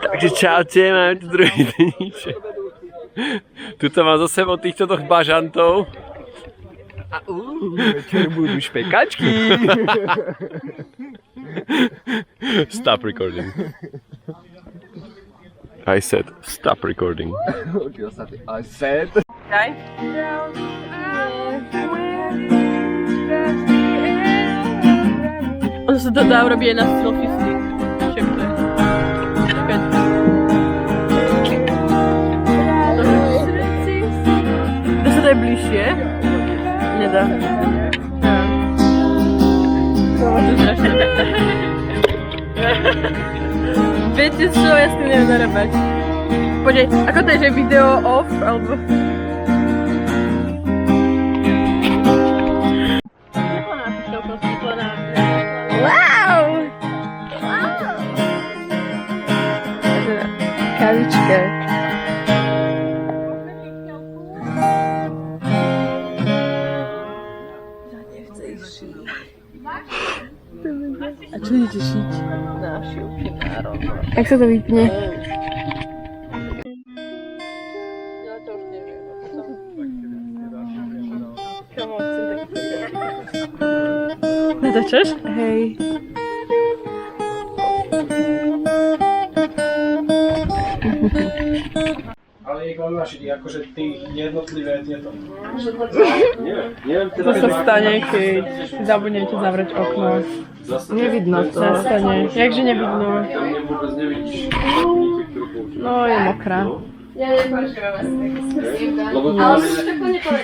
Takže čaute, máme tu druhý deníček. Tuto mám za sebou týchto dvoch bažantov. A večer budú špekačky. Stop recording. I said stop recording. I said. Daj. On sa to dá urobiť aj na selfie stick. Čak to je. Dá sa daj bližšie? Nedá. To je strašné. Viete čo, ja s tým neviem zarábať. Poďej, ako to je, že video off, alebo... Wow! Kavička. A čo idete šiť? Nášivky národné. Jak sa to vypne? Ja to už neviem. Kamo, chcem taký natáčaš? Hej. Ale ich mám našiť, akože ty jednotlivé tieto. Neviem To sa stane, keď zabudnete zavrieť okno. Nevidno to. Nastane. Jakže nevidno? Vôbec nevidíš. No, je mokrá.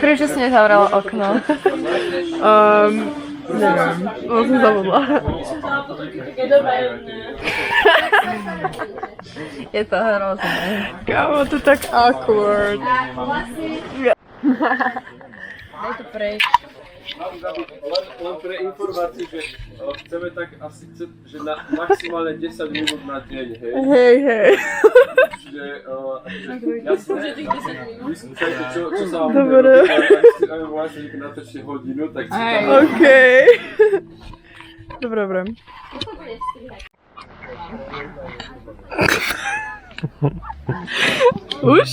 Prečo si nezavrela okno? Neviem. No, som zabudla. Je to hrozné. Kámo, to tak awkward. Daj to preč. Len pre informáciu, že chceme tak asi, že na maximálne 10 minút na deň, hej? Hej. Čiže jasné, vyskúšajte, čo sa vám Dobre. bude robiť, ak si aj vlastne natáčte hodinu, tak si tam... Okej. Dobre. Už?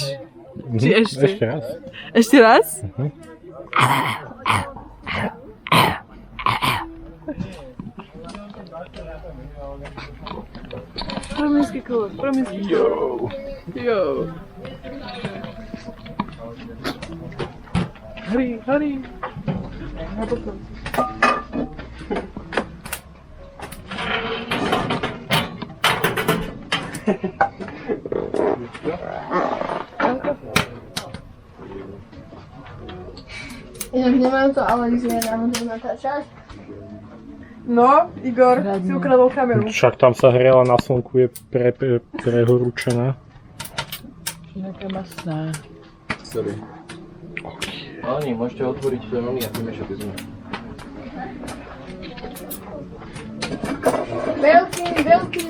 Či ešte? Ešte raz. Ešte raz? Prominsky kolor, prominsky. Jo. Hurry. Na potom. Inak nemajú to ale zle, nám to natáčať. No, Igor, si ukradol kameru. Však tam sa hriala na slnku, je prehorúčená. Taká masná. Sorry. Ani, môžete otvoriť ten oný a vymiešať z mňa. Veľký.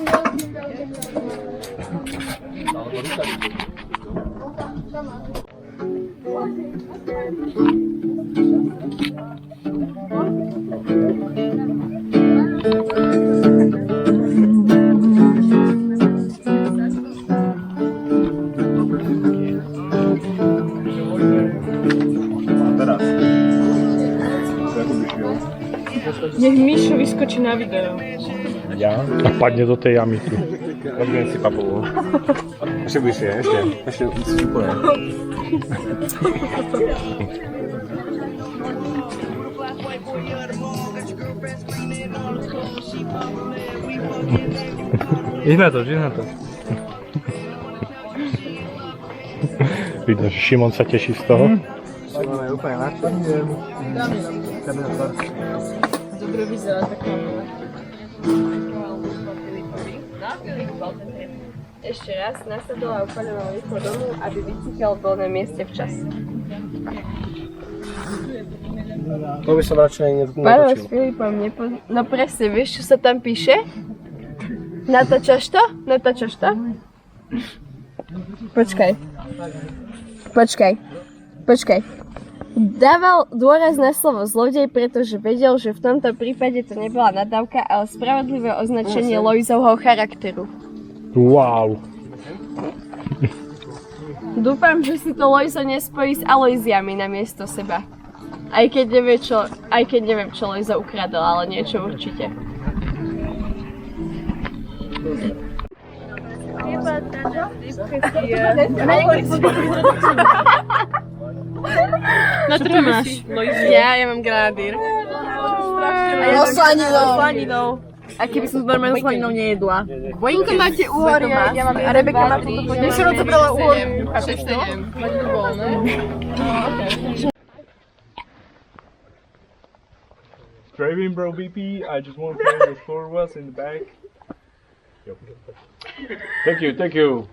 Nech Míšo vyskočí na video. Ja? A padne do tej jamy tu. Robím si papu. Ešte bližšie, ešte musíš úplne. Idź na to. Vidno, že Šimon sa teší z toho. Šimon je úplne nadšený. Dobre vyzerá taká. Ešte raz nasadila upaľoval rýchlo domu, aby vycíkal v voľnom mieste včas. To by som radšej Páno s netočil. Filipom No presne, vieš čo sa tam píše? Natáčaš to? Počkaj. Dával dôraz na slovo zlodej, pretože vedel, že v tomto prípade to nebola nadávka, ale spravodlivé označenie Lojzovho charakteru. Wow. Dúfam, že si to Lojzo nespojí s Alojziami namiesto seba. Aj keď neviem, čo Lojzo ukradol, ale niečo určite. Na čo máš? Ja mám granadír. Slaninou. A keby som s normálnou slaninou nejedla. Vojinko máte úhorie, ja mám a Rebeka má toto podľa. Nešlo to brala úhorie. Driving bro BP, I just want to know where the score was in the back. Thank you, thank you.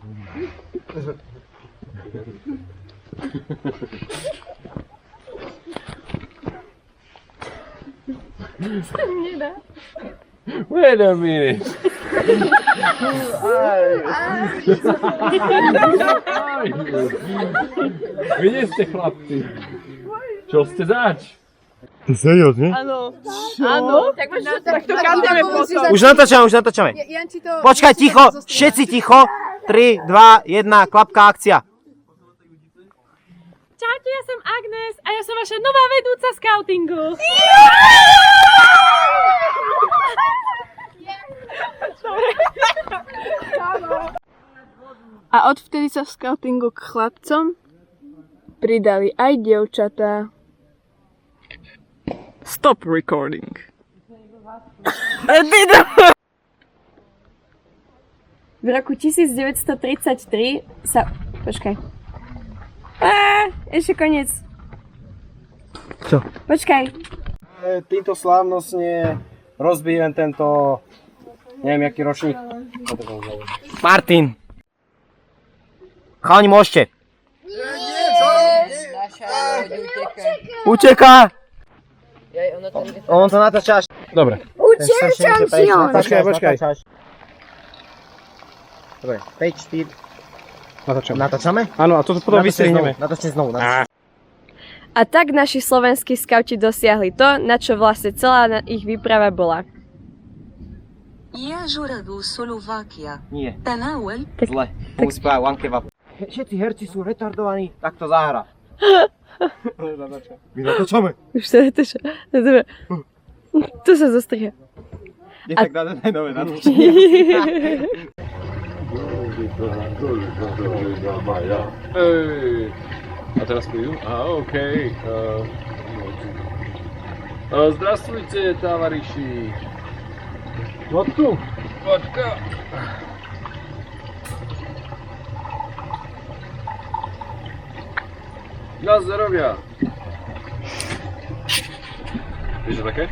Wait a minute. Vy nie ste chlapci. Čo ste zač? Ty seriózne? Áno. Tak to kandeme potom. Už natáčame. Počkaj, ticho, všetci ticho. 3, 2, 1, klapka, akcia. Čaute, ja som Agnes a ja som vaša nová vedúca scoutingu. A odvtedy sa v scoutingu k chlapcom pridali aj dievčatá. Stop recording. V roku 1933 sa... Počkaj. Ešte koniec. Čo? Počkaj. Týmto slávnostne rozbijem tento... Neviem, jaký ročník. Martin. Chalani, môžete. Uteká. On to natáča. Dobre. Učenčan. Počkaj. Dobre, 5, 4. Natáčame? Áno, a toto potom vystrihneme. Natáčte znovu. A tak naši slovenskí skauti dosiahli to, na čo vlastne celá ich výprava bola. يجرب سلوفاكيا Nie. تناول Zle. Musí povedať one kebab. Všetci herci sú retardovaní, tak to zahra. My natáčame. Už sa natáča. Dobre. Tu sa zostriha. Nie tak dáme nové natáčanie. Ej. A teraz pôjdu? Okej. Здравствуйте, товарищи. Vodku. Vodka. Na zdrowia. Wiesz, że takie?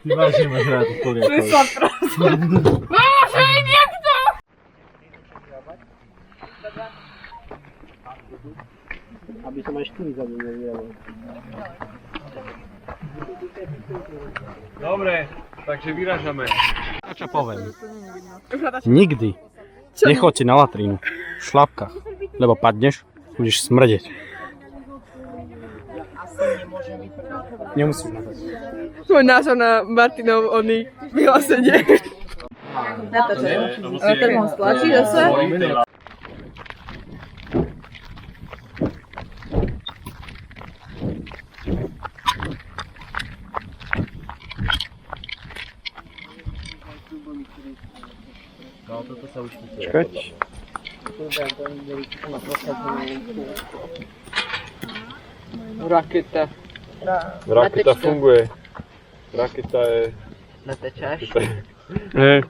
Ty vážne máš rád tú poliakovú. Aby som aj 4 zabil nevyjavil. Dobre, takže vyražame. Čo poviem? Nikdy nechoďte na latrínu v šlapkách, lebo padneš, budeš smrdeť. Nemusíš natáčať. Tvoj názor na Martinov oný vyhlásenie. Natáčaj. Ale ten mám stlačí zase. Čakať. Raketa. Raketa funguje. Raketa je... Natáčaš? Hej.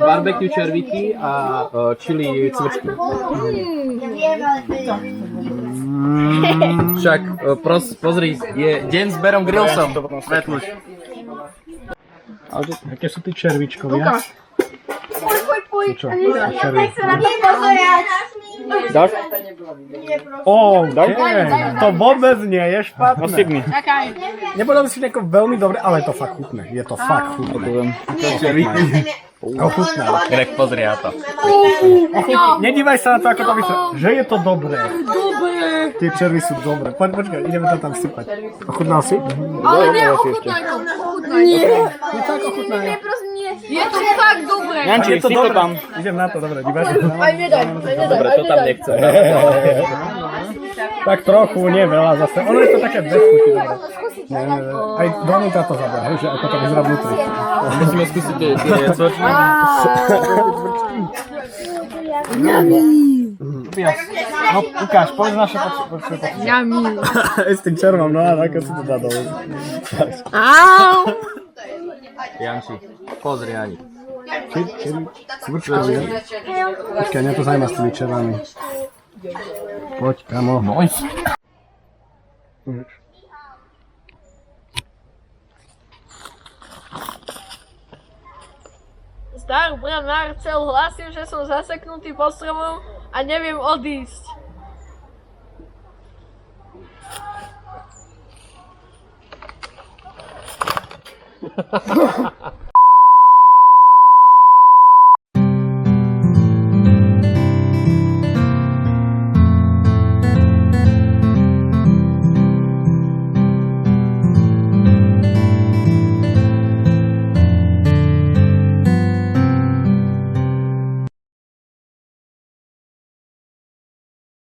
Barbecue červíky a chili cvrčky. Však pozri, je deň s Berom Grillsom. Svetluš. Aké sú tí červíčkovia? Čo? Dáš? To vôbec nie je špatné. Nebolo si nejako veľmi dobre, ale je to fakt chutné. Je to fakt chutné. Ochutné. Greg, pozri na to. Nedívaj sa na to, ako to vyzerá. Že je to dobré. Tie červy sú dobré. Počkaj, ideme to tam sypať. Ochutnal si? Ale nie, ochutnaj to. Nie. Je tak ochutné. Je to fakt dobré. Janči, Je to si to dobré. tam. Idem na to, dobre, dívaj sa. Aj nedaj. Dobre, to tam nechcem. Tak trochu, nie veľa zase. Ono je to také bez chuti, dobre. Aj Donita to zabera, že ako to vyzerá vnútri. Musíme skúsiť tie cvrčky. No, ukáž, povedz naše počuť. S tým červom, no a ako si to dá dole. Janči, pozri ani. Cvrčkovia. Počkaj, mňa to zaujíma s tými červami. Poď, kamo. Nice. Star brat Marcel hlásil, že som zaseknutý pod stromom a neviem odísť.